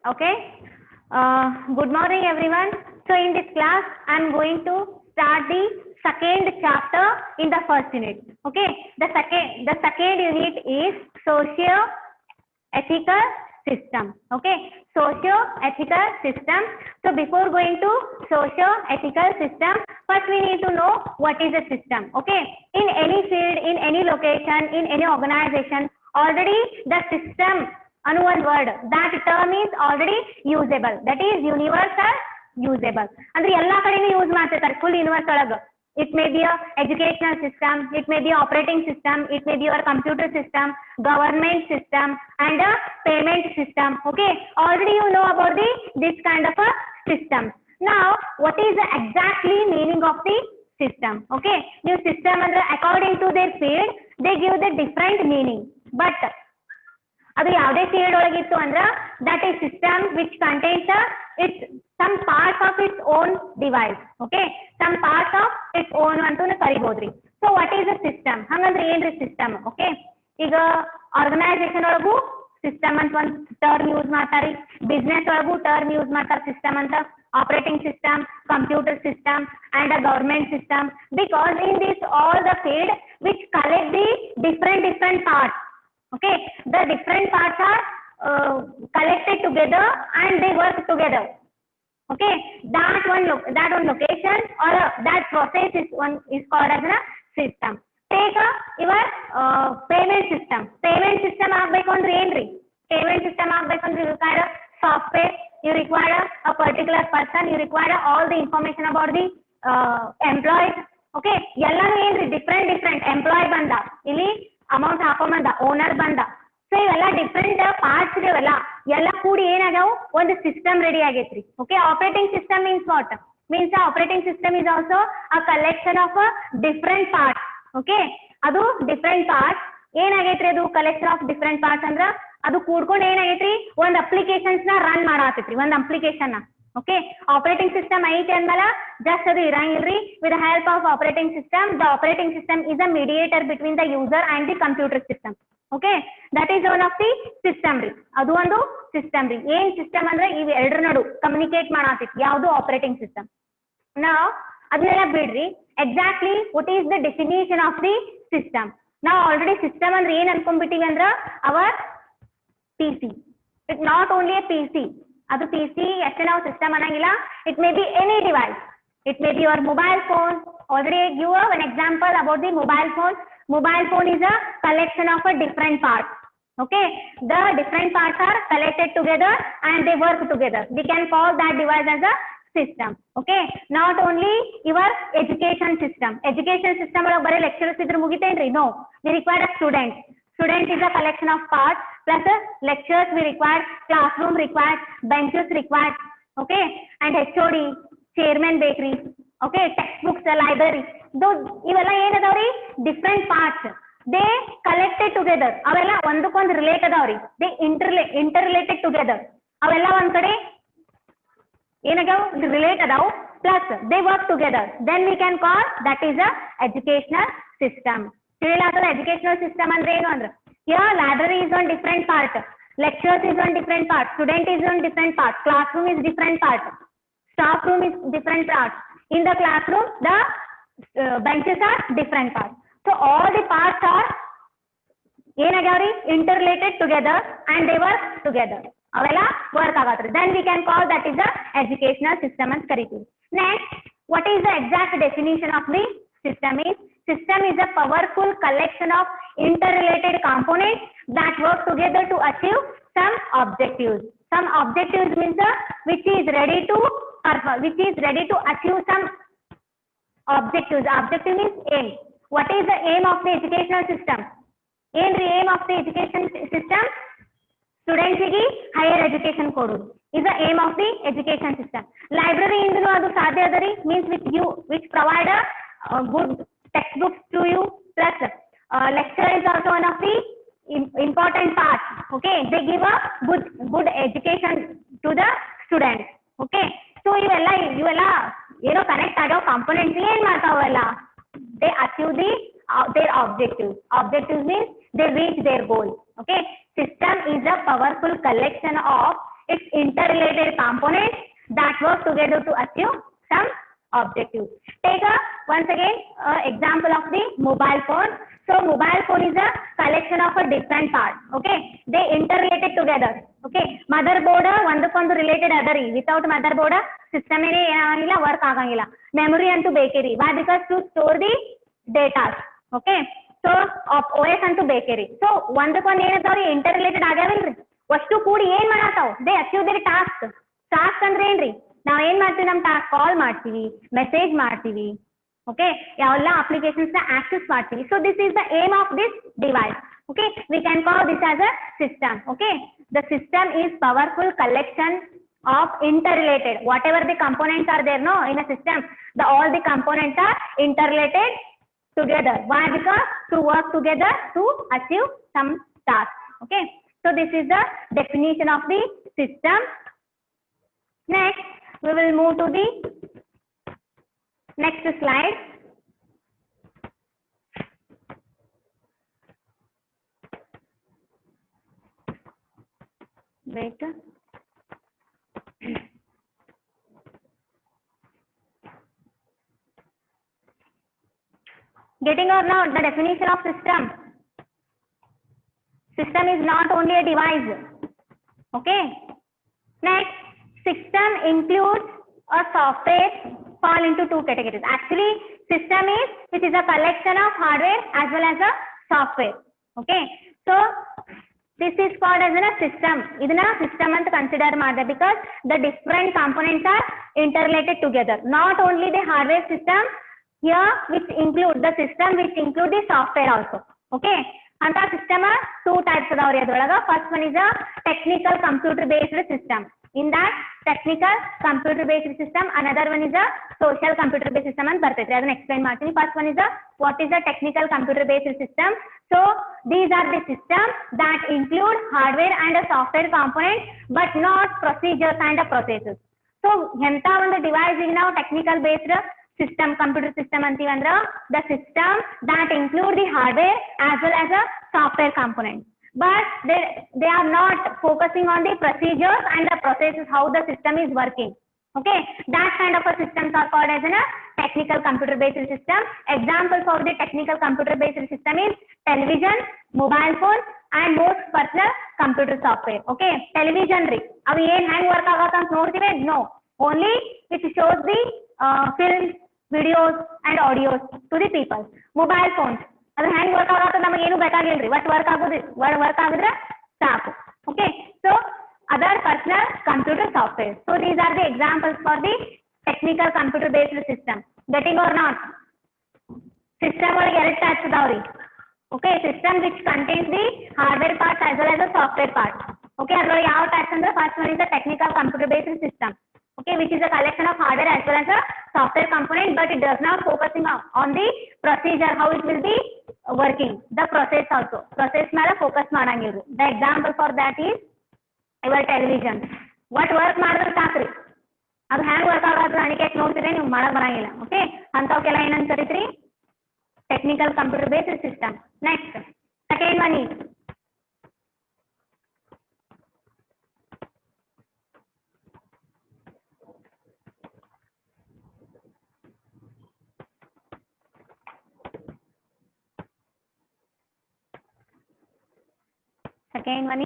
Okay. Good morning, everyone. So in this class, I am going to start the second chapter in the first unit. Okay. The second unit is socio-ethical system. Okay. Socio-ethical system. So before going to socio-ethical system, first we need to know what is a system. Okay. In any field, in any location, in any organization, already the system anu one word, that term is already usable, that is universal usable ಅಂದ್ರೆ ಎಲ್ಲಾ ಕಡೆನೂ use ಮಾಡ್ತಿರ್ತಾರೆ full universe ಒಳಗ. It may be a educational system, it may be operating system, it may be your computer system, government system and a payment system. Okay, already you know about this kind of a system. Now what is the exactly meaning of the system? Okay, new system ಅಂದ್ರೆ according to their field they give the different meaning, but ಅದು ಯಾವುದೇ field ಒಳಗಿತ್ತು ಅಂದ್ರ that is system which contains its some parts of its own device. Okay, some parts of its own ಅಂತೂ ಕರಿಬೋದ್ರಿ. So what is a system? ಹಂಗಂದ್ರೆ ಏನ್ರಿ system? Okay, ಈಗ organisation ಒಳಗೂ ಸಿಸ್ಟಮ್ ಅಂತ ಒಂದು ಟರ್ಮ್ ಯೂಸ್ ಮಾಡ್ತಾರಿ, ಬಿಸ್ನೆಸ್ ಒಳಗೂ ಟರ್ಮ್ ಯೂಸ್ ಮಾಡ್ತಾರ ಸಿಸ್ಟಮ್ ಅಂತ, operating system, computer system and a government system, because in this all the field which collect the different parts. Okay, the different parts are collected together and they work together. Okay, that one location or that process is called as a system. Take your payment system. Payment system ಆಗಬೇಕು ಅಂದ್ರೆ ಏನ್ರಿ? Payment system ಆಗಬೇಕು ಅಂದ್ರೆ you require software, you require a particular person, you require all the information about the employees. Okay, ಎಲ್ಲಾನು ಏನ್ರಿ different employee ಬಂದ, ಇಲ್ಲಿ amount ಹಾಕೊಂಬಂದ, owner ಬಂದ. ಸೊ ಇವೆಲ್ಲ ಡಿಫ್ರೆಂಟ್ ಪಾರ್ಟ್ಸ್ ಇದಾವಲ್ಲ, ಎಲ್ಲ ಕೂಡಿ ಏನಾಗ್ಯಾವ ಒಂದು ಸಿಸ್ಟಮ್ ರೆಡಿ ಆಗೈತ್ರಿ. Okay, operating system means what? Means operating system is also a collection of different parts. Okay, ಅದು ಡಿಫ್ರೆಂಟ್ ಪಾರ್ಟ್ಸ್ ಏನಾಗೈತ್ರಿ, ಅದು ಕಲೆಕ್ಷನ್ ಆಫ್ ಡಿಫ್ರೆಂಟ್ ಪಾರ್ಟ್ಸ್ ಅಂದ್ರ ಅದು ಕೂಡ್ಕೊಂಡು ಏನಾಗೈತ್ರಿ ಒಂದ್ ಅಪ್ಲಿಕೇಶನ್ಸ್ ನ ರನ್ ಮಾಡಾತೈತ್ರಿ, ಒಂದ್ ಅಪ್ಲಿಕೇಶನ್. ಓಕೆ, ಆಪರೇಟಿಂಗ್ ಸಿಸ್ಟಮ್ ಐತಿ ಅಂದ್ಮೇಲೆ ಜಸ್ಟ್ ಅದು ಇರಂಗಿಲ್ರಿ. With the help of operating system, the operating system is a mediator between the user and the computer system. Okay, that is one of the system ರೀ. ಅದು ಒಂದು system ರೀ. ಏನ್ system ಅಂದ್ರೆ ಇವ್ ಎರಡರ ನಡು ಕಮ್ಯುನಿಕೇಟ್ ಮಾಡಾತೈತಿ ಯಾವುದು ಆಪರೇಟಿಂಗ್ ಸಿಸ್ಟಮ್. ನಾವು ಅದನ್ನೆಲ್ಲ ಬಿಡ್ರಿ, exactly what is the definition of the system. ನಾವು ಆಲ್ರೆಡಿ ಸಿಸ್ಟಮ್ ಅಂದ್ರೆ ಏನ್ ಅನ್ಕೊಂಡ್ಬಿಟ್ಟಿವಿ ಅಂದ್ರ hour PC. It's not only a PC. ಅದು PC ಅಷ್ಟೇ ನಾವು ಸಿಸ್ಟಮ್ ಅನ್ನಂಗಿಲ್ಲ. It may be any device. It may be your mobile phone. Already I give an example about the mobile phone. Mobile phone is a collection of a different parts. Okay, the different parts are collected together and they work together. We can call that device as a system. Okay, not only your education system. Education system ಒಳಗೆ ಬರೀ lecturers ಇದ್ರೆ ಮುಗಿತೇನ್ರಿ? No, we require a student. Student is a collection of parts plus lectures we require, classroom required, benches required. Okay, and HOD, chairman bakery. Okay, textbooks, library. Those ಇವೆಲ್ಲ ಏನದಾವ್ರಿ? Different parts. They collected together. ಅವೆಲ್ಲ ಒಂದಕ್ಕೊಂದು relate ಅದಾವ್ರಿ. They interrelated together. ಅವೆಲ್ಲ ಒಂದ್ ಕಡೆ ಏನಾಗ್ಯಾವ? Relate ಅದಾವ್, plus they work together. Then we can call that is a educational system. ತಿಳಿಲಾಗ್ತದ ಎಜುಕೇಶನಲ್ ಸಿಸ್ಟಮ್ ಅಂದ್ರೆ ಏನು ಅಂದ್ರೆ, here library is on different part, lectures is on different part, student is on different part, classroom is different part, staff room is different part. In the classroom the benches are different parts. So all the parts are ಏನಗ್ಯಾವ್ರಿ? interrelated together and they work together. ಅವೆಲ್ಲ work ಆಗತ್ರಿ. then we can call that is a educational system ಅಂತ ಕರಿತೀವಿ. next, what is the exact definition of the system is? System is a powerful collection of interrelated components that work together to achieve some objectives. Some objectives means which is ready to achieve some objectives. Objective means aim. What is the aim of the educational system? ఏంద్ರಿ aim of the education system? Students ಗೆ higher education ಕೊಡೋದು is the aim of the education system. Library ಇಂದಲೂ ಅದು ಸಾಧ್ಯ ಅದರಿ, means which provide a good textbooks to you, plus lecture is also one of the important parts. Okay, they give a good education to the students. Okay, so ಇವೆಲ್ಲ ಏನೋ connect ಆಗೋ components ಏನ್ ಮಾಡ್ತಾವಲ್ಲ, they achieve their objectives. Objectives means they reach their goal. Okay, system is a powerful collection of its interrelated components that work together to achieve some objectives. Take once again example of the mobile phone. So mobile phone is a collection of a different parts. Okay, they interrelated together. Okay, motherboard ಒಂದಕ್ಕೊಂದು related adari. Without motherboard system ಏನಾಗಿಲ್ಲ, work ಆಗಂಗಿಲ್ಲ. Memory ಅಂತೂ ಬೇಕೇರಿ. Why? Because to store the data. Okay, so OS ಅಂತೂ ಬೇಕೇರಿ. So ಒಂದಕ್ಕೊಂದು ಏನಂತಾವ್ರಿ, interrelated ಆಗ್ಯಾವಲ್ರಿ. ಅಷ್ಟು ಕೂಡಿ ಏನ್ ಮಾಡಾತಾವ್, they achieve their task. Task ಅಂದ್ರೆ ಏನ್ರಿ, ನಾವ್ ಏನ್ ಮಾಡ್ತೀವಿ, ನಮ್ ಟಾಸ್ಕ್ ಕಾಲ್ ಮಾಡ್ತೀವಿ, ಮೆಸೇಜ್ ಮಾಡ್ತೀವಿ. ಓಕೆ, ಯಾವೆಲ್ಲ ಅಪ್ಲಿಕೇಶನ್ಸ್ ನ ಆಕ್ಸೆಸ್ ಮಾಡ್ತೀವಿ. So this is the aim of this device. Okay, we can call this as a system. Okay, the system is powerful collection of interrelated, whatever the components are there, no, in a system, all the components are interrelated together. Why? Because to work together to achieve some task. Okay, so this is the definition of the system. Next, we will move to the next slide. Wait. Getting or not the definition of system? System is not only a device. Okay. Next, system includes a software, fall into two categories. Actually, system is which is a collection of hardware as well as a software. Okay, so this is called as a system. Idana system anta consider maada because the different components are interrelated together. Not only the hardware system here, which include the system which include the software also. Okay, anta system two types adavri adrolaga. First one is a technical computer based system. In that technical computer based system, another one is a social computer based system and bartaytri. Adana explain ಮಾಡ್ತೀನಿ. First one is a what is a technical computer based system. So these are the systems that include hardware and a software component but not procedures and processes. So ಎಂತ ಒಂದು device ಈಗ ನಾವು technical based system, computer system ಅಂತೀವಿ ಅಂದ್ರ the system that include the hardware as well as a software component. But they are not focusing on the procedures and the processes, how the system is working. Okay, that kind of a systems are called as a technical computer based system. Examples of the technical computer based system is television, mobile phone and most personal computer software. Okay, television ri avu ಏನ್ ಹೆಂಗ್ work ಆಗತ್ತ ಅಂತ ನೋಡ್ತೀವಿ? No, only which shows the films, videos and audios to the people. Mobile phones ಅದು ಹೆಂಗ್ work ಆಗತ್ತ ನಮಗೆ ಏನು ಬೇಕಾಗಿಲ್ರಿ, ಬಟ್ ವರ್ಕ್ ಆಗಿದ್ರೆ ಸಾಕು. Okay, so other personal computer software. So these are the examples for the technical computer based system. Getting are not? System ಒಳಗೆ ಎರಡು types ಅದಾವ್ರಿ. Okay, system which contains the hardware parts as well as the software part. Okay, ಅದ್ರೊಳಗೆ ಯಾವ types ಅಂದ್ರೆ first one is the technical computer based system. Okay, which is a collection of hardware as well as a software component, but it does not focusing on the procedure, how it will be working, the process also. Process mala focus ಮಾಡಂಗಿಲ್ಲ. The example for that is your television. What work ಮಾಡಿದ್ರೆ ಸಾಕ್ರಿ, ಅದು ಹ್ಯಾಂಗ್ work ಆಗೋದು ಅಣಿಕೆ ನೋಡ್ತಿದ್ರೆ ನೀವು ಮಾಡಕ್ ಬರಂಗಿಲ್ಲ. Okay, ಅಂತವಕ್ಕೆಲ್ಲ ಏನಂತ ಕರಿತ್ರಿ? Technical computer based system. Next, second one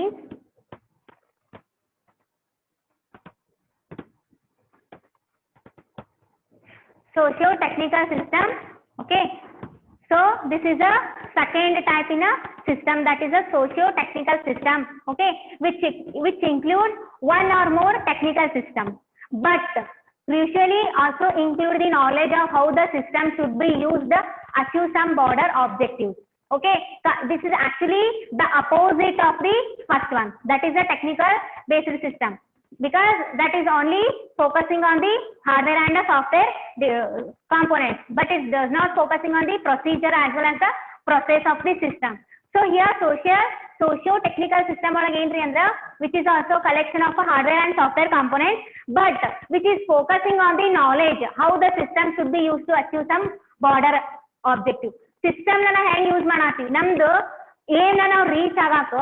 is socio-technical system. Okay, so this is a second type in a system, that is a socio-technical system. Okay, which include one or more technical system, but crucially also include the knowledge of how the system should be used to achieve some broader objectives. Okay, this is actually the opposite of the first one, that is a technical based system, because that is only focusing on the hardware and the software components, but it does not focusing on the procedure as well as the process of the system. So here socio-technical system ಒಳಗೆ ಏನ್ರಿ ಅಂದ್ರ which is also collection of a hardware and software components, but which is focusing on the knowledge how the system should be used to achieve some broader objective. System ನ ಹೆಂಗ್ use ಮಾಡಾತೀವಿ, ನಮ್ದು ಏನ ನಾವು reach ಆಗಾಕ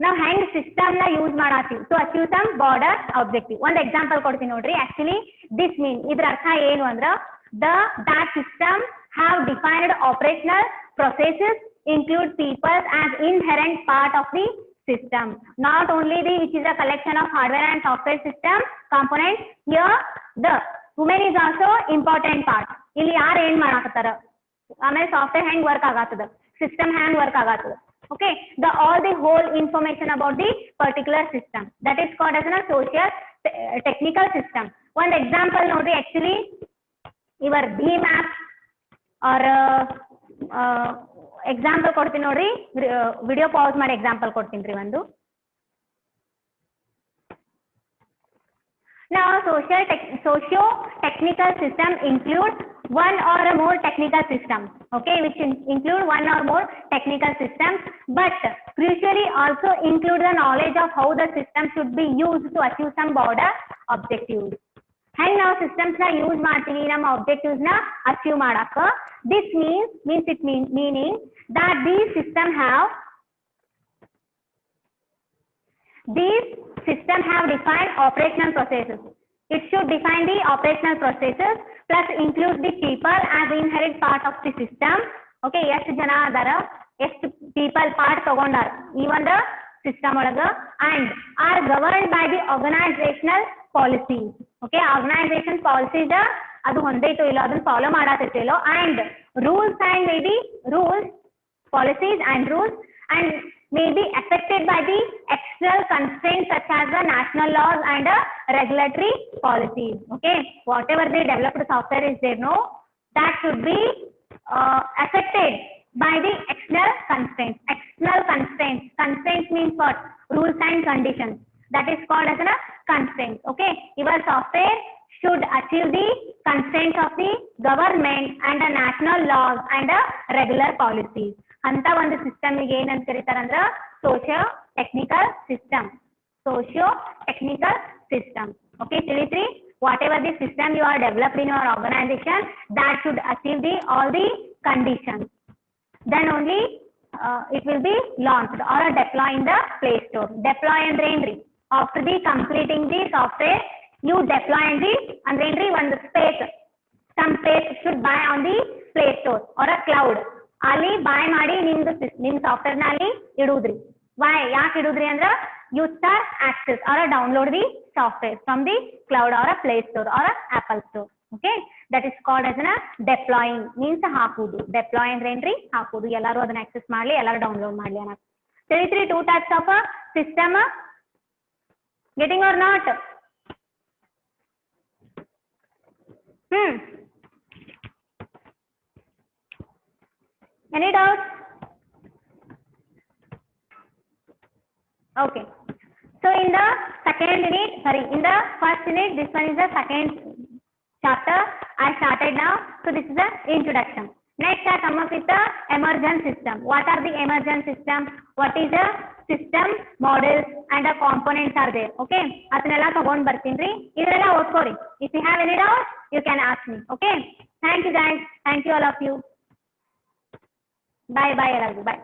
ನಾವು ಹೆಂಗ್ system ನ use ಮಾಡಾತೀವಿ to achieve some border objective. ಒಂದು ಎಕ್ಸಾಂಪಲ್ ಕೊಡ್ತೀನಿ ನೋಡ್ರಿ. ಆಕ್ಚುಲಿ ದಿಸ್ ಮೀನ್ ಇದ್ರ ಅರ್ಥ ಏನು ಅಂದ್ರ that system have defined operational processes include people as inherent part of the system, not only the which is a collection of hardware and software system components. Here the woman is also important part. ಇಲ್ಲಿ ಯಾರು ಏನ್ ಮಾಡಾಕತ್ತಾರ, ಆಮೇಲೆ software ಹೆಂಗ್ work ಆಗತ್ತದ, system ಹೆಂಗ್ work ಆಗತ್ತದ. Okay, all the whole information about the particular system, that is called as a social technical system. One example ನೋಡ್ರಿ, actually your BHIM app or example ಕೊಡ್ತೀನಿ ನೋಡ್ರಿ, ವಿಡಿಯೋ ಪಾಸ್ ಮಾಡಿ example ಕೊಡ್ತೀನಿ ರೀ ಒಂದು. Now socio-technical system includes one or more technical systems, okay, which include one or more technical systems, but crucially also include the knowledge of how the system should be used to achieve some broader objectives. ಹೆಂಗ್ ನಾವು systems ನ use ಮಾಡ್ತೀವಿ ನಮ್ಮ objectives ನ achieve ಮಾಡಾಕ. This means it meaning that these system have defined operational processes. It should define the operational processes plus include the people as inherent part of the system. Okay, ಎಷ್ಟು ಜನ ಅದಾರ, ಎಷ್ಟು people part ತಗೊಂಡಾರ ಈ ಒಂದು system ಒಳಗ, and are governed by the organizational policies. Okay, organization policies ಅದು ಹೊಂದೈತೋ ಇಲ್ಲ, ಅದನ್ನ ಫಾಲೋ ಮಾಡಾತೈತೋ ಇಲ್ಲೋ, and rules and maybe rules, policies and rules and may be affected by the external constraints such as the national laws and regulatory policies. Okay, whatever the developed software is there, no, that should be affected by the external constraints. Constraints means what? Rules and conditions. That is called as a constraint. Okay, your software should achieve the constraints of the government and the national laws and the regular policies. ಅಂತ ಒಂದು system ಗೆ ಏನಂತ ಕರೀತಾರಂದ್ರ socio technical system. Okay, ತಿಳಿತ್ರಿ? Whatever the system you are developed in your organization, that should achieve all the conditions, then only it will be launched or deploy in the Play Store. Deploy ಅಂದ್ರೆ ಏನ್ರಿ? After the completing the software, you deploy ಅಂದ್ರೆ ಏನ್ರಿ? ಒಂದು some space should buy on the Play Store or a cloud. ಅಲ್ಲಿ ಬಾಯ್ ಮಾಡಿ ನಿಮ್ software ನ ಅಲ್ಲಿ ಇಡುದ್ರಿ. ಯಾಕೆ ಇಡುದ್ರಿ ಅಂದ್ರ you start access or download the software from the cloud or a Play Store or a Apple Store. Okay, that is called as a deploying, means ಹಾಕುದು. deploy ಅಂದ್ರೆ ಏನ್ರಿ? ಹಾಕುದು. ಎಲ್ಲಾರು ಅದನ್ನ ಆಕ್ಸೆಸ್ ಮಾಡ್ಲಿ, ಎಲ್ಲಾರು ಡೌನ್ಲೋಡ್ ಮಾಡ್ಲಿ ಅನ್ನೋದು. ತಿಳಿತ್ರಿ? 2 types of a system. Getting or not? Any doubts? Okay, so in the first unit, this one is the second chapter I started now. So this is the introduction. Next I come up with the emergent system. What are the emergent system? What is the system models and the components are there? Okay, ಅದನ್ನೆಲ್ಲ ತಗೊಂಡ್ ಬರ್ತೀನಿ. ಇದೆಲ್ಲ ಓದ್ಕೋರಿ. If you have any doubts, you can ask me. Okay, thank you guys. Thank you all of you. Bye ಎಲ್ಲರಿಗೂ. Bye.